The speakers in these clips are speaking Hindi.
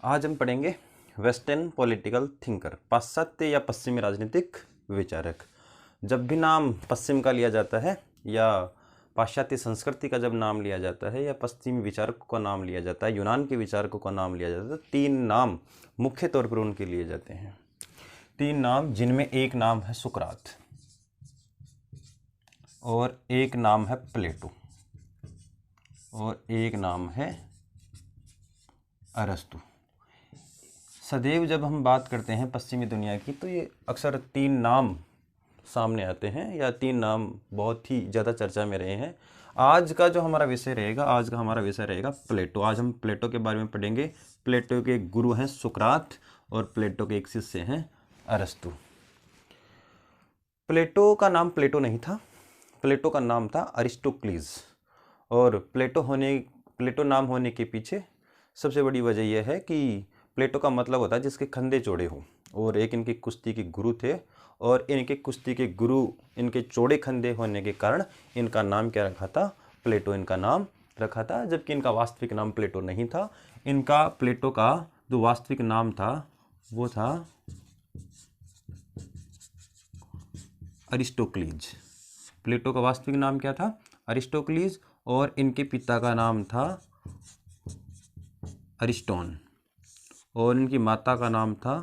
आज हम पढ़ेंगे वेस्टर्न पॉलिटिकल थिंकर, पाश्चात्य या पश्चिमी राजनीतिक विचारक। जब भी नाम पश्चिम का लिया जाता है या पाश्चात्य संस्कृति का जब नाम लिया जाता है या पश्चिमी विचारकों का नाम लिया जाता है, यूनान के विचारकों का नाम लिया जाता है, तो तीन नाम मुख्य तौर पर उनके लिए जाते हैं। तीन नाम, जिनमें एक नाम है सुकरात और एक नाम है प्लेटो और एक नाम है अरस्तु। सदैव जब हम बात करते हैं पश्चिमी दुनिया की, तो ये अक्सर तीन नाम सामने आते हैं या तीन नाम बहुत ही ज़्यादा चर्चा में रहे हैं। आज का जो हमारा विषय रहेगा, आज का हमारा विषय रहेगा प्लेटो। आज हम प्लेटो के बारे में पढ़ेंगे। प्लेटो के गुरु हैं सुकरात और प्लेटो के एक शिष्य हैं अरस्तु। प्लेटो का नाम प्लेटो नहीं था, प्लेटो का नाम था अरिस्टोक्लीज। और प्लेटो नाम होने के पीछे सबसे बड़ी वजह यह है कि प्लेटो का मतलब होता है जिसके कंधे चौड़े हों, और एक इनके कुश्ती के गुरु थे, और इनके कुश्ती के गुरु इनके चौड़े कंधे होने के कारण इनका नाम क्या रखा था? प्लेटो इनका नाम रखा था, जबकि इनका वास्तविक नाम प्लेटो नहीं था। इनका प्लेटो का जो वास्तविक नाम था वो था अरिस्टोक्लीज। प्लेटो का वास्तविक नाम क्या था? अरिस्टोक्लीज। और इनके पिता का नाम था अरिस्टोन और इनकी माता का नाम था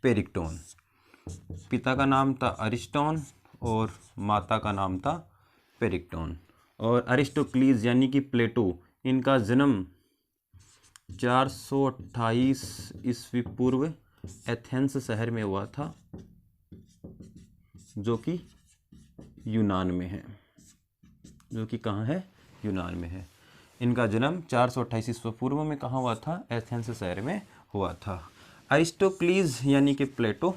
पेरिक्टोन। पिता का नाम था अरिस्टोन और माता का नाम था पेरिक्टोन। और अरिस्टोक्लीज यानी कि प्लेटो, इनका जन्म 428 ईस्वी पूर्व एथेंस शहर में हुआ था, जो कि यूनान में है। जो कि कहाँ है? यूनान में है। इनका जन्म 428 ईस्वी पूर्व में कहाँ हुआ था? एथेंस शहर में हुआ था। अरिस्टोक्लीज यानी कि प्लेटो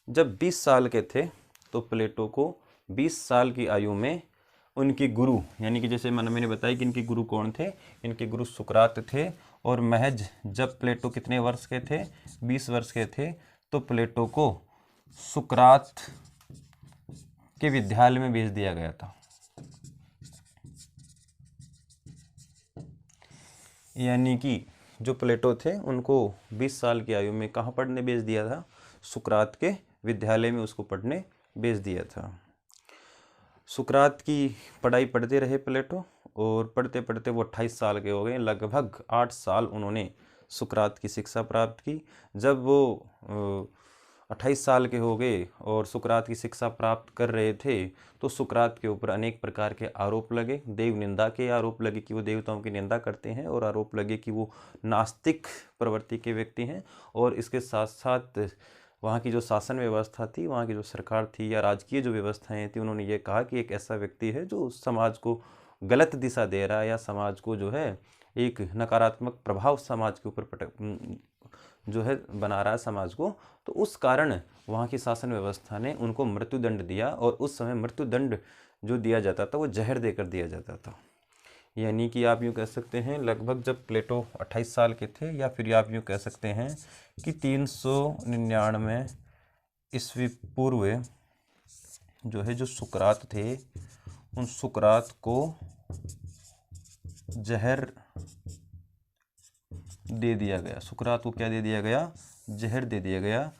जब 20 साल के थे, तो प्लेटो को 20 साल की आयु में उनके गुरु, यानी कि जैसे मैंने बताया कि इनके गुरु कौन थे? इनके गुरु सुकरात थे। और महज जब प्लेटो कितने वर्ष के थे? 20 वर्ष के थे, तो प्लेटो को सुकरात के विद्यालय में भेज दिया गया था। यानी कि जो प्लेटो थे उनको 20 साल की आयु में कहाँ पढ़ने भेज दिया था? सुकरात के विद्यालय में उसको पढ़ने भेज दिया था। सुकरात की पढ़ाई पढ़ते रहे प्लेटो, और पढ़ते पढ़ते वो 28 साल के हो गए। लगभग 8 साल उन्होंने सुकरात की शिक्षा प्राप्त की। जब वो 28 साल के हो गए और सुकरात की शिक्षा प्राप्त कर रहे थे, तो सुकरात के ऊपर अनेक प्रकार के आरोप लगे। देव निंदा के आरोप लगे कि वो देवताओं की निंदा करते हैं, और आरोप लगे कि वो नास्तिक प्रवृत्ति के व्यक्ति हैं। और इसके साथ साथ वहाँ की जो शासन व्यवस्था थी, वहाँ की जो सरकार थी या राजकीय जो व्यवस्थाएं थी, उन्होंने ये कहा कि एक ऐसा व्यक्ति है जो समाज को गलत दिशा दे रहा है या समाज को जो है एक नकारात्मक प्रभाव समाज के ऊपर जो है बना रहा है समाज को। तो उस कारण वहाँ की शासन व्यवस्था ने उनको मृत्युदंड दिया, और उस समय मृत्युदंड जो दिया जाता था वो जहर देकर दिया जाता था। यानी कि आप यूँ कह सकते हैं लगभग जब प्लेटो 28 साल के थे, या फिर आप यूँ कह सकते हैं कि 399 ईस्वी पूर्व जो है जो सुकरात थे, उन सुकरात को जहर दे दिया गया। सुकरात को क्या दे दिया गया? जहर दे दिया गया,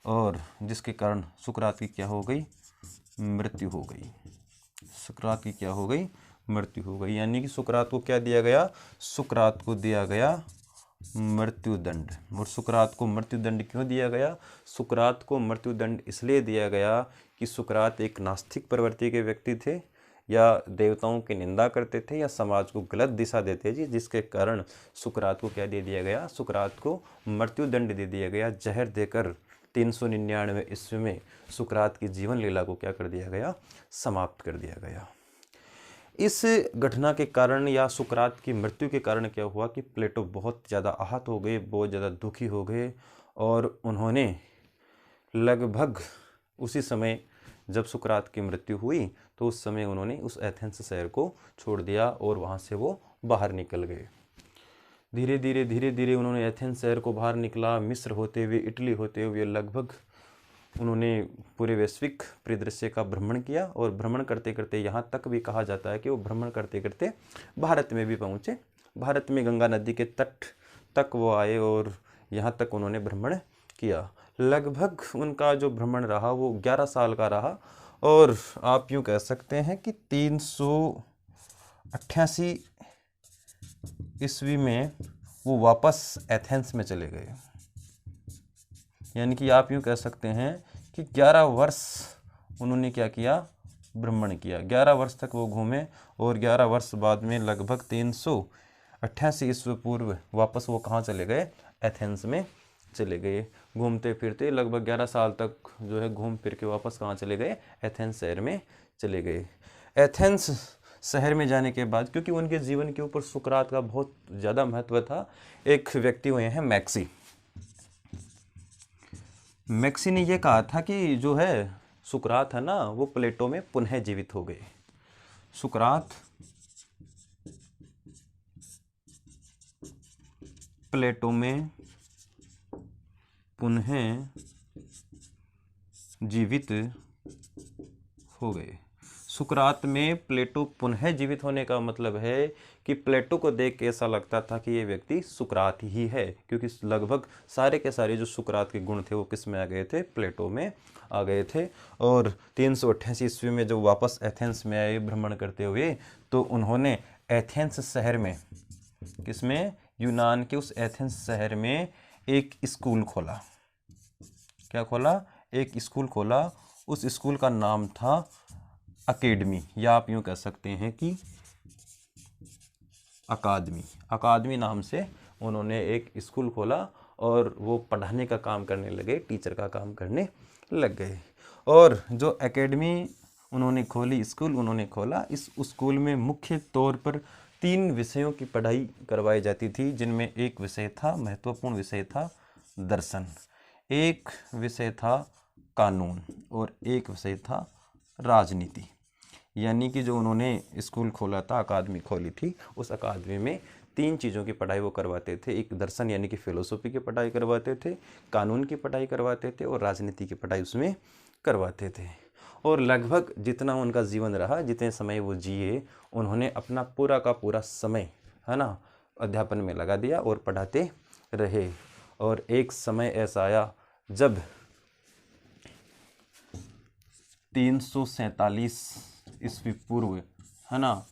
और जिसके कारण सुकरात की क्या हो गई? मृत्यु हो गई। सुकरात की क्या हो गई? मृत्यु हो गई। यानी कि सुकरात को क्या दिया गया? सुकरात को दिया गया मृत्युदंड। और सुकरात को मृत्युदंड क्यों दिया गया? सुकरात को मृत्युदंड इसलिए दिया गया कि सुकरात एक नास्तिक प्रवृत्ति के व्यक्ति थे, या देवताओं की निंदा करते थे, या समाज को गलत दिशा देते थे, जिसके कारण सुकरात को क्या दे दिया गया? सुकरात को मृत्युदंड दे दिया गया। जहर देकर 399 ईस्वी में सुकरात की जीवन लीला को क्या कर दिया गया? समाप्त कर दिया गया। इस घटना के कारण या सुकरात की मृत्यु के कारण क्या हुआ कि प्लेटो बहुत ज़्यादा आहत हो गए, बहुत ज़्यादा दुखी हो गए, और उन्होंने लगभग उसी समय जब सुकरात की मृत्यु हुई, तो उस समय उन्होंने उस एथेंस शहर को छोड़ दिया और वहाँ से वो बाहर निकल गए। धीरे धीरे उन्होंने एथेंस शहर को बाहर निकला, मिस्र होते हुए, इटली होते हुए, लगभग उन्होंने पूरे वैश्विक परिदृश्य का भ्रमण किया और भ्रमण करते करते यहाँ तक भी कहा जाता है कि वो भ्रमण करते करते भारत में भी पहुँचे। भारत में गंगा नदी के तट तक वो आए और यहाँ तक उन्होंने भ्रमण किया। लगभग उनका जो भ्रमण रहा वो 11 साल का रहा और आप यूँ कह सकते हैं कि 388 ईस्वी में वो वापस एथेंस में चले गए। यानी कि आप यूँ कह सकते हैं कि 11 वर्ष उन्होंने क्या किया, भ्रमण किया। 11 वर्ष तक वो घूमे और 11 वर्ष बाद में लगभग 388 ईस्वी पूर्व वापस वो कहाँ चले गए, एथेंस में चले गए। घूमते फिरते लगभग 11 साल तक जो है घूम फिर के वापस कहाँ चले गए, एथेंस शहर में चले गए। एथेंस शहर में जाने के बाद, क्योंकि उनके जीवन के ऊपर सुकरात का बहुत ज़्यादा महत्व था, एक व्यक्ति हुए हैं मैक्सी। मैक्सी ने ये कहा था कि जो है सुकरात है ना वो प्लेटो में पुनः जीवित हो गए। सुकरात प्लेटो में पुनः जीवित हो गए। सुकरात में प्लेटो पुनः जीवित होने का मतलब है कि प्लेटो को देख के ऐसा लगता था कि ये व्यक्ति सुकरात ही है, क्योंकि लगभग सारे के सारे जो सुकरात के गुण थे वो किस में आ गए थे, प्लेटो में आ गए थे। और 388 ईस्वी में जब वापस एथेंस में आए भ्रमण करते हुए, तो उन्होंने एथेंस शहर में, किसमें, यूनान के उस एथेंस शहर में एक स्कूल खोला। क्या खोला, एक स्कूल खोला। उस स्कूल का नाम था अकेडमी, या आप यूँ कह सकते हैं कि अकादमी। अकादमी नाम से उन्होंने एक स्कूल खोला और वो पढ़ाने का काम करने लगे, टीचर का काम करने लग गए। और जो एकेडमी उन्होंने खोली, स्कूल उन्होंने खोला, इस स्कूल में मुख्य तौर पर 3 विषयों की पढ़ाई करवाई जाती थी, जिनमें एक विषय था, महत्वपूर्ण विषय था दर्शन, एक विषय था कानून और एक विषय था राजनीति। यानी कि जो उन्होंने स्कूल खोला था, अकादमी खोली थी, उस अकादमी में 3 चीज़ों की पढ़ाई वो करवाते थे। एक दर्शन यानी कि फिलोसॉफी की पढ़ाई करवाते थे, कानून की पढ़ाई करवाते थे और राजनीति की पढ़ाई उसमें करवाते थे। और लगभग जितना उनका जीवन रहा, जितने समय वो जिए, उन्होंने अपना पूरा का पूरा समय, है ना, अध्यापन में लगा दिया और पढ़ाते रहे। और एक समय ऐसा आया जब 347 ईस्वी पूर्व, है ना,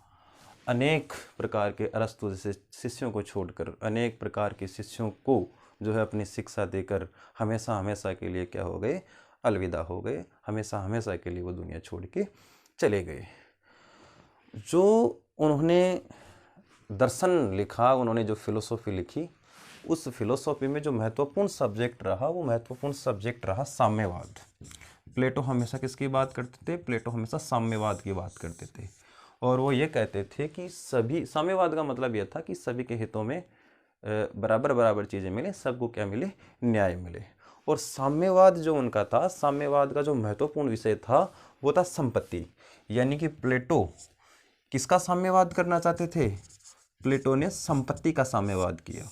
अनेक प्रकार के अरस्तु जैसे शिष्यों को छोड़कर, अनेक प्रकार के शिष्यों को जो है अपनी शिक्षा देकर हमेशा हमेशा के लिए क्या हो गए, अलविदा हो गए। हमेशा हमेशा के लिए वो दुनिया छोड़ के चले गए। जो उन्होंने दर्शन लिखा, उन्होंने जो फिलोसॉफी लिखी, उस फिलोसॉफी में जो महत्वपूर्ण सब्जेक्ट रहा, वो महत्वपूर्ण सब्जेक्ट रहा साम्यवाद। प्लेटो हमेशा किसकी बात करते थे, प्लेटो हमेशा साम्यवाद की बात करते थे। और वो ये कहते थे कि सभी, साम्यवाद का मतलब यह था कि सभी के हितों में बराबर बराबर चीज़ें मिले, सबको क्या मिले, न्याय मिले। और साम्यवाद जो उनका था, साम्यवाद का जो महत्वपूर्ण विषय था वो था संपत्ति। यानी कि प्लेटो किसका साम्यवाद करना चाहते थे, प्लेटो ने संपत्ति का साम्यवाद किया।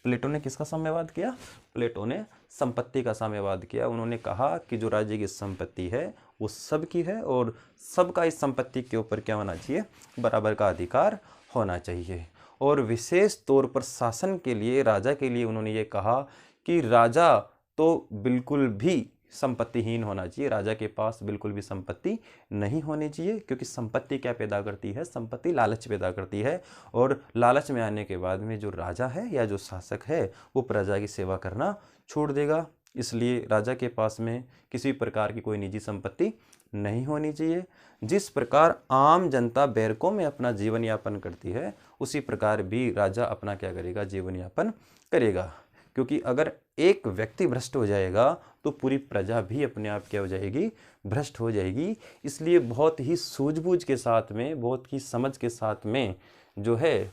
प्लेटो ने किसका साम्यवाद किया, प्लेटो ने संपत्ति का साम्यवाद किया। उन्होंने कहा कि जो राज्य की संपत्ति है वो सबकी है और सबका इस संपत्ति के ऊपर क्या होना चाहिए, बराबर का अधिकार होना चाहिए। और विशेष तौर पर शासन के लिए, राजा के लिए उन्होंने ये कहा कि राजा तो बिल्कुल भी संपत्तिहीन होना चाहिए, राजा के पास बिल्कुल भी संपत्ति नहीं होनी चाहिए, क्योंकि संपत्ति क्या पैदा करती है, संपत्ति लालच पैदा करती है। और लालच में आने के बाद में जो राजा है या जो शासक है वो प्रजा की सेवा करना छोड़ देगा। इसलिए राजा के पास में किसी प्रकार की कोई निजी संपत्ति नहीं होनी चाहिए। जिस प्रकार आम जनता बैरकों में अपना जीवन यापन करती है, उसी प्रकार भी राजा अपना क्या करेगा, जीवन यापन करेगा। क्योंकि अगर एक व्यक्ति भ्रष्ट हो जाएगा तो पूरी प्रजा भी अपने आप क्या हो जाएगी, भ्रष्ट हो जाएगी। इसलिए बहुत ही सूझबूझ के साथ में, बहुत ही समझ के साथ में जो है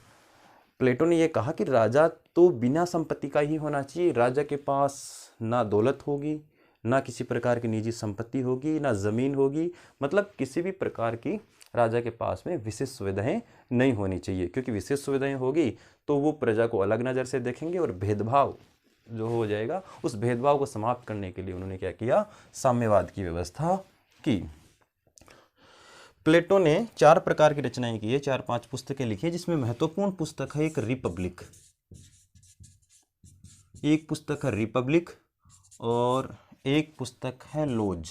प्लेटो ने ये कहा कि राजा तो बिना संपत्ति का ही होना चाहिए। राजा के पास ना दौलत होगी, ना किसी प्रकार की निजी संपत्ति होगी, ना ज़मीन होगी, मतलब किसी भी प्रकार की राजा के पास में विशेष सुविधाएं नहीं होनी चाहिए। क्योंकि विशेष सुविधाएं होगी तो वो प्रजा को अलग नज़र से देखेंगे और भेदभाव जो हो जाएगा, उस भेदभाव को समाप्त करने के लिए उन्होंने क्या किया, साम्यवाद की व्यवस्था की। प्लेटो ने 4 प्रकार की रचनाएं की है, 4-5 पुस्तकें लिखी है, जिसमें महत्वपूर्ण पुस्तक है एक रिपब्लिक, एक पुस्तक है रिपब्लिक, और एक पुस्तक है लोज,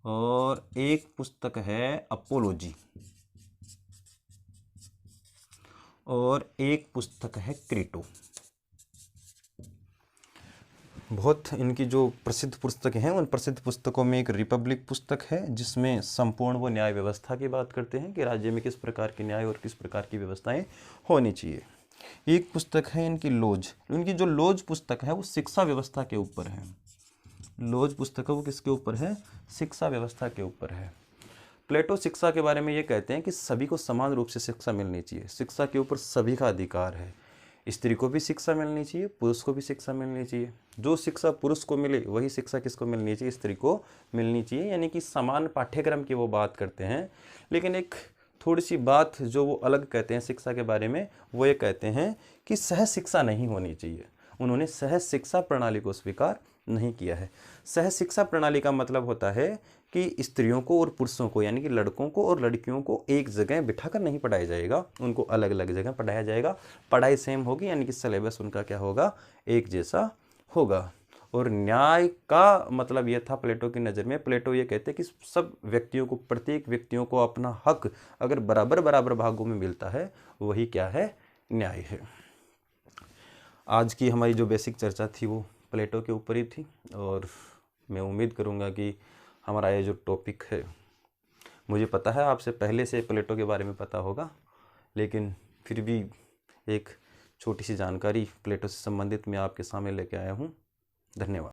और एक पुस्तक है अपोलोजी, और एक पुस्तक है क्रीटो। बहुत इनकी जो प्रसिद्ध पुस्तकें हैं, उन प्रसिद्ध पुस्तकों में एक रिपब्लिक पुस्तक है, जिसमें संपूर्ण वो न्याय व्यवस्था की बात करते हैं कि राज्य में किस प्रकार के न्याय और किस प्रकार की व्यवस्थाएं होनी चाहिए। एक पुस्तक है इनकी लोज। इनकी जो लोज पुस्तक है वो शिक्षा व्यवस्था के ऊपर है। लोज पुस्तक है वो किसके ऊपर है, शिक्षा व्यवस्था के ऊपर है। प्लेटो शिक्षा के बारे में ये कहते हैं कि सभी को समान रूप से शिक्षा मिलनी चाहिए, शिक्षा के ऊपर सभी का अधिकार है। स्त्री को भी शिक्षा मिलनी चाहिए, पुरुष को भी शिक्षा मिलनी चाहिए। जो शिक्षा पुरुष को मिले वही शिक्षा किसको मिलनी चाहिए, स्त्री को मिलनी चाहिए। यानी कि समान पाठ्यक्रम की वो बात करते हैं। लेकिन एक थोड़ी सी बात जो वो अलग कहते हैं शिक्षा के बारे में, वो ये कहते हैं कि सहज शिक्षा नहीं होनी चाहिए। उन्होंने सहज शिक्षा प्रणाली को स्वीकार नहीं किया है। सहज शिक्षा प्रणाली का मतलब होता है कि स्त्रियों को और पुरुषों को, यानी कि लड़कों को और लड़कियों को एक जगह बिठाकर नहीं पढ़ाया जाएगा, उनको अलग अलग जगह पढ़ाया जाएगा। पढ़ाई सेम होगी, यानी कि सिलेबस उनका क्या होगा, एक जैसा होगा। और न्याय का मतलब यह था प्लेटो की नज़र में, प्लेटो ये कहते हैं कि सब व्यक्तियों को, प्रत्येक व्यक्तियों को अपना हक अगर बराबर बराबर भागों में मिलता है, वही क्या है, न्याय है। आज की हमारी जो बेसिक चर्चा थी वो प्लेटो के ऊपर ही थी, और मैं उम्मीद करूँगा कि हमारा ये जो टॉपिक है, मुझे पता है आपसे पहले से प्लेटो के बारे में पता होगा, लेकिन फिर भी एक छोटी सी जानकारी प्लेटो से संबंधित मैं आपके सामने लेके आया हूँ। धन्यवाद।